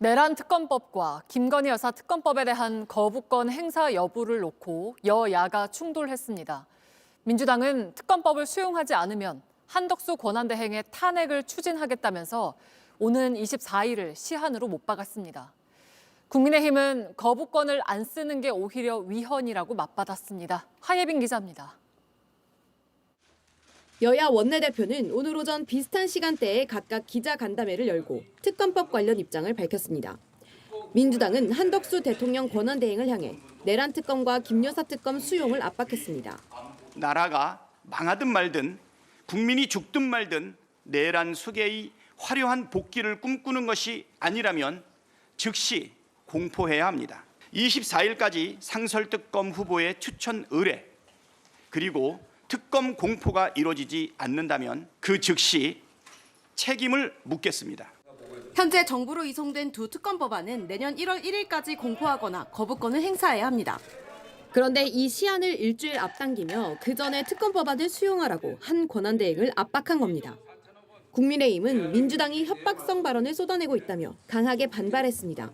내란 특검법과 김건희 여사 특검법에 대한 거부권 행사 여부를 놓고 여야가 충돌했습니다. 민주당은 특검법을 수용하지 않으면 한덕수 권한대행의 탄핵을 추진하겠다면서 오는 24일을 시한으로 못 박았습니다. 국민의힘은 거부권을 안 쓰는 게 오히려 위헌이라고 맞받았습니다. 하예빈 기자입니다. 여야 원내대표는 오늘 오전 비슷한 시간대에 각각 기자간담회를 열고 특검법 관련 입장을 밝혔습니다. 민주당은 한덕수 대통령 권한대행을 향해 내란 특검과 김여사 특검 수용을 압박했습니다. 나라가 망하든 말든 국민이 죽든 말든 내란 수계의 화려한 복귀를 꿈꾸는 것이 아니라면 즉시 공포해야 합니다. 24일까지 상설특검 후보의 추천 의뢰 그리고 특검 공포가 이루어지지 않는다면 그 즉시 책임을 묻겠습니다. 현재 정부로 이송된 두 특검 법안은 내년 1월 1일까지 공포하거나 거부권을 행사해야 합니다. 그런데 이 시한을 일주일 앞당기며 그 전에 특검 법안을 수용하라고 한 권한대행을 압박한 겁니다. 국민의힘은 민주당이 협박성 발언을 쏟아내고 있다며 강하게 반발했습니다.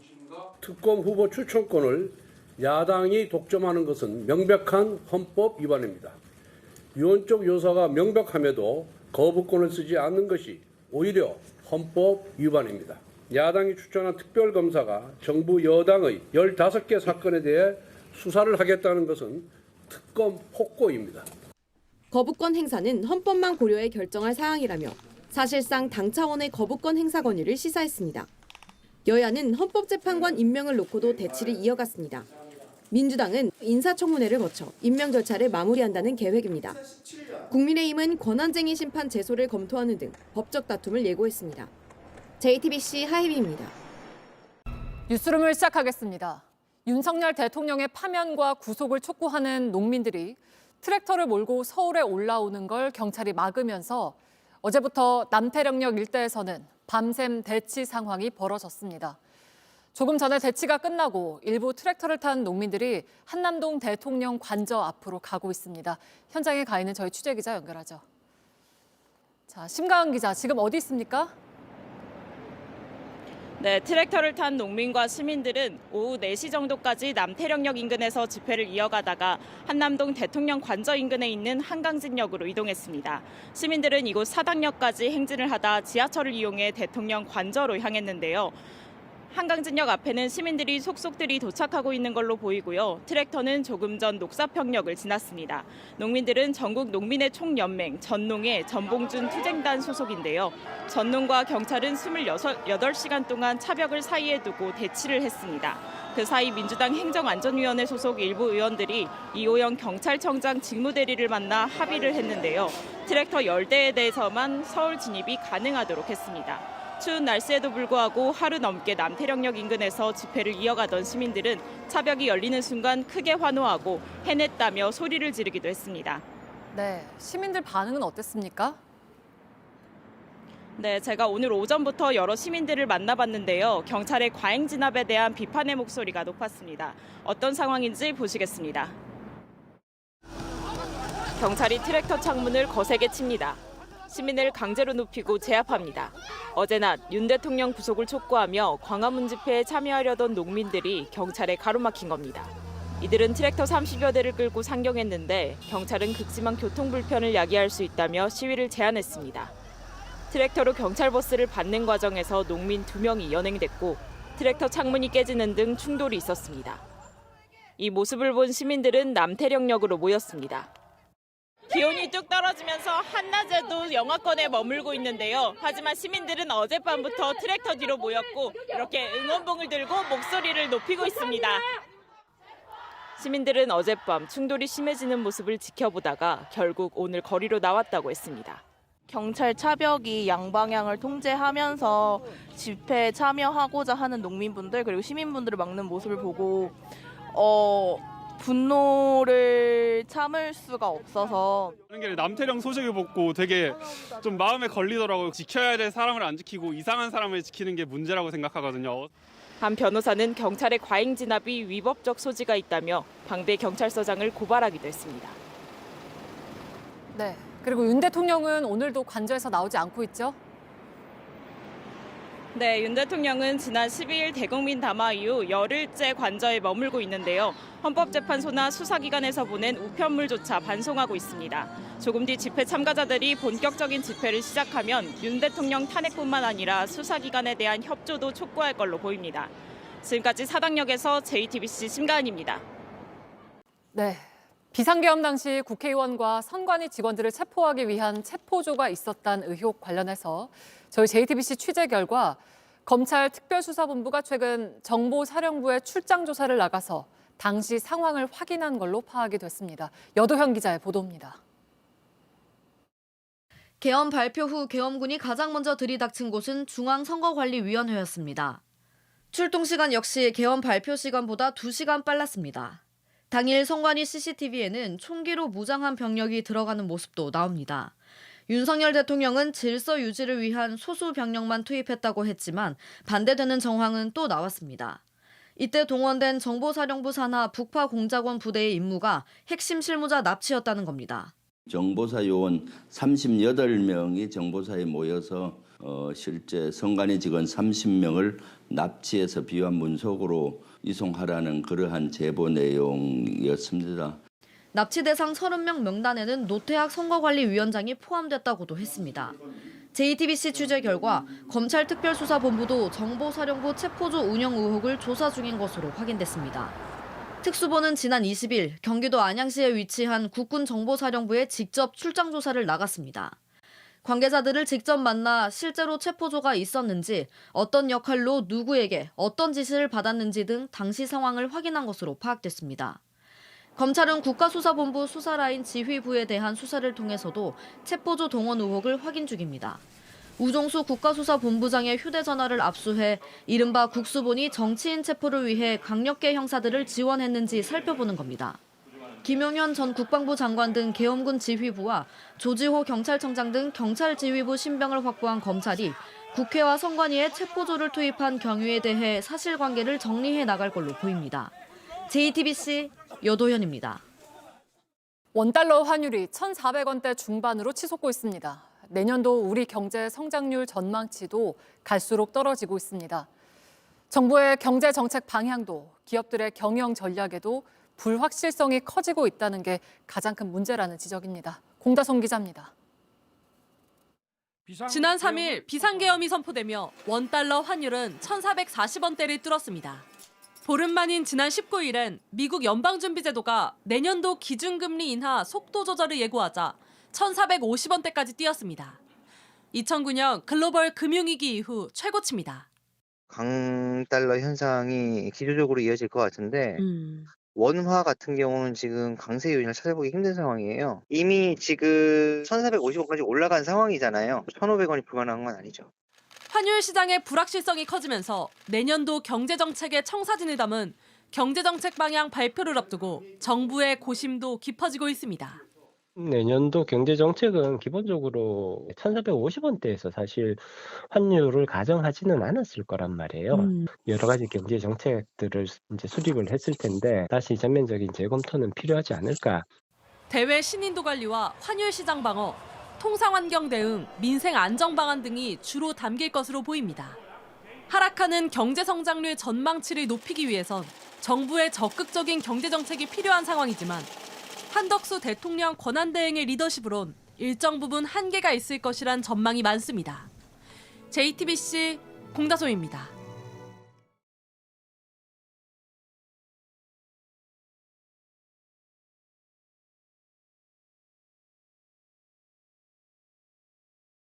특검 후보 추천권을 야당이 독점하는 것은 명백한 헌법 위반입니다. 유언적 요소가 명백함에도 거부권을 쓰지 않는 것이 오히려 헌법 위반입니다. 야당이 추천한 특별검사가 정부 여당의 15개 사건에 대해 수사를 하겠다는 것은 특검 폭거입니다. 거부권 행사는 헌법만 고려해 결정할 사항이라며 사실상 당 차원의 거부권 행사 권위를 시사했습니다. 여야는 헌법재판관 임명을 놓고도 대치를 이어갔습니다. 민주당은 인사청문회를 거쳐 임명 절차를 마무리한다는 계획입니다. 국민의힘은 권한쟁의 심판 제소를 검토하는 등 법적 다툼을 예고했습니다. JTBC 하혜빈입니다. 뉴스룸을 시작하겠습니다. 윤석열 대통령의 파면과 구속을 촉구하는 농민들이 트랙터를 몰고 서울에 올라오는 걸 경찰이 막으면서 어제부터 남태령역 일대에서는 밤샘 대치 상황이 벌어졌습니다. 조금 전에 대치가 끝나고 일부 트랙터를 탄 농민들이 한남동 대통령 관저 앞으로 가고 있습니다. 현장에 가 있는 저희 취재기자 연결하죠. 자, 심가은 기자, 지금 어디 있습니까? 네, 트랙터를 탄 농민과 시민들은 오후 4시 정도까지 남태령역 인근에서 집회를 이어가다가 한남동 대통령 관저 인근에 있는 한강진역으로 이동했습니다. 시민들은 이곳 사당역까지 행진을 하다 지하철을 이용해 대통령 관저로 향했는데요. 한강진역 앞에는 시민들이 속속들이 도착하고 있는 걸로 보이고요. 트랙터는 조금 전 녹사평역을 지났습니다. 농민들은 전국 농민의 총연맹 전농의 전봉준 투쟁단 소속인데요. 전농과 경찰은 28시간 동안 차벽을 사이에 두고 대치를 했습니다. 그 사이 민주당 행정안전위원회 소속 일부 의원들이 이호영 경찰청장 직무대리를 만나 합의를 했는데요. 트랙터 10대에 대해서만 서울 진입이 가능하도록 했습니다. 추운 날씨에도 불구하고 하루 넘게 남태령역 인근에서 집회를 이어가던 시민들은 차벽이 열리는 순간 크게 환호하고 해냈다며 소리를 지르기도 했습니다. 네, 시민들 반응은 어땠습니까? 네, 제가 오늘 오전부터 여러 시민들을 만나봤는데요. 경찰의 과잉 진압에 대한 비판의 목소리가 높았습니다. 어떤 상황인지 보시겠습니다. 경찰이 트랙터 창문을 거세게 칩니다. 시민을 강제로 눕히고 제압합니다. 어제 낮 윤 대통령 구속을 촉구하며 광화문 집회에 참여하려던 농민들이 경찰에 가로막힌 겁니다. 이들은 트랙터 30여 대를 끌고 상경했는데 경찰은 극심한 교통 불편을 야기할 수 있다며 시위를 제한했습니다. 트랙터로 경찰 버스를 받는 과정에서 농민 2명이 연행됐고 트랙터 창문이 깨지는 등 충돌이 있었습니다. 이 모습을 본 시민들은 남태령역으로 모였습니다. 기온이 뚝 떨어지면서 한낮에도 영하권에 머물고 있는데요. 하지만 시민들은 어젯밤부터 트랙터 뒤로 모였고 이렇게 응원봉을 들고 목소리를 높이고 있습니다. 시민들은 어젯밤 충돌이 심해지는 모습을 지켜보다가 결국 오늘 거리로 나왔다고 했습니다. 경찰 차벽이 양방향을 통제하면서 집회에 참여하고자 하는 농민분들 그리고 시민분들을 막는 모습을 보고 분노를 참을 수가 없어서 남태령 소식을 보고 되게 좀 마음에 걸리더라고요. 지켜야 될 사람을 안 지키고 이상한 사람을 지키는 게 문제라고 생각하거든요. 한 변호사는 경찰의 과잉 진압이 위법적 소지가 있다며 방배 경찰서장을 고발하기도 했습니다. 네, 그리고 윤 대통령은 오늘도 관저에서 나오지 않고 있죠? 네, 윤 대통령은 지난 12일 대국민 담화 이후 열흘째 관저에 머물고 있는데요. 헌법재판소나 수사기관에서 보낸 우편물조차 반송하고 있습니다. 조금 뒤 집회 참가자들이 본격적인 집회를 시작하면 윤 대통령 탄핵뿐만 아니라 수사기관에 대한 협조도 촉구할 걸로 보입니다. 지금까지 사당역에서 JTBC 심가은입니다. 네. 비상계엄 당시 국회의원과 선관위 직원들을 체포하기 위한 체포조가 있었다는 의혹 관련해서 저희 JTBC 취재 결과 검찰 특별수사본부가 최근 정보사령부에 출장 조사를 나가서 당시 상황을 확인한 걸로 파악이 됐습니다. 여도현 기자의 보도입니다. 계엄 발표 후 계엄군이 가장 먼저 들이닥친 곳은 중앙선거관리위원회였습니다. 출동 시간 역시 계엄 발표 시간보다 2시간 빨랐습니다. 당일 선관위 CCTV에는 총기로 무장한 병력이 들어가는 모습도 나옵니다. 윤석열 대통령은 질서 유지를 위한 소수 병력만 투입했다고 했지만 반대되는 정황은 또 나왔습니다. 이때 동원된 정보사령부 산하 북파 공작원 부대의 임무가 핵심 실무자 납치였다는 겁니다. 정보사 요원 38명이 정보사에 모여서 실제 선관위 직원 30명을 납치해서 비환 문석으로 이송하라는 그러한 제보 내용이었습니다. 납치 대상 30명 명단에는 노태학 선거관리위원장이 포함됐다고도 했습니다. JTBC 취재 결과 검찰 특별수사본부도 정보사령부 체포조 운영 의혹을 조사 중인 것으로 확인됐습니다. 특수본은 지난 20일 경기도 안양시에 위치한 국군정보사령부에 직접 출장 조사를 나갔습니다. 관계자들을 직접 만나 실제로 체포조가 있었는지, 어떤 역할로 누구에게 어떤 지시를 받았는지 등 당시 상황을 확인한 것으로 파악됐습니다. 검찰은 국가수사본부 수사라인 지휘부에 대한 수사를 통해서도 체포조 동원 의혹을 확인 중입니다. 우종수 국가수사본부장의 휴대전화를 압수해 이른바 국수본이 정치인 체포를 위해 강력계 형사들을 지원했는지 살펴보는 겁니다. 김용현 전 국방부 장관 등 계엄군 지휘부와 조지호 경찰청장 등 경찰 지휘부 신병을 확보한 검찰이 국회와 선관위에 체포조를 투입한 경위에 대해 사실관계를 정리해 나갈 걸로 보입니다. JTBC 여도현입니다. 원달러 환율이 1,400원대 중반으로 치솟고 있습니다. 내년도 우리 경제 성장률 전망치도 갈수록 떨어지고 있습니다. 정부의 경제 정책 방향도 기업들의 경영 전략에도 불확실성이 커지고 있다는 게 가장 큰 문제라는 지적입니다. 공다솜 기자입니다. 지난 3일 비상계엄이 선포되며 원달러 환율은 1,440원대를 뚫었습니다. 보름 만인 지난 19일엔 미국 연방준비제도가 내년도 기준금리 인하 속도 조절을 예고하자 1,450원대까지 뛰었습니다. 2009년 글로벌 금융위기 이후 최고치입니다. 강달러 현상이 기조적으로 이어질 것 같은데 원화 같은 경우는 지금 강세 요인을 찾아보기 힘든 상황이에요. 이미 지금 1,450원까지 올라간 상황이잖아요. 1,500원이 불가능한 건 아니죠. 환율 시장의 불확실성이 커지면서 내년도 경제정책에 청사진을 담은 경제정책 방향 발표를 앞두고 정부의 고심도 깊어지고 있습니다. 내년도 경제정책은 기본적으로 1,450원대에서 사실 환율을 가정하지는 않았을 거란 말이에요. 여러 가지 경제정책들을 이제 수립을 했을 텐데 다시 전면적인 재검토는 필요하지 않을까. 대외 신인도 관리와 환율 시장 방어, 통상환경 대응, 민생 안정 방안 등이 주로 담길 것으로 보입니다. 하락하는 경제 성장률 전망치를 높이기 위해선 정부의 적극적인 경제 정책이 필요한 상황이지만 한덕수 대통령 권한대행의 리더십으론 일정 부분 한계가 있을 것이란 전망이 많습니다. JTBC 공다솜입니다.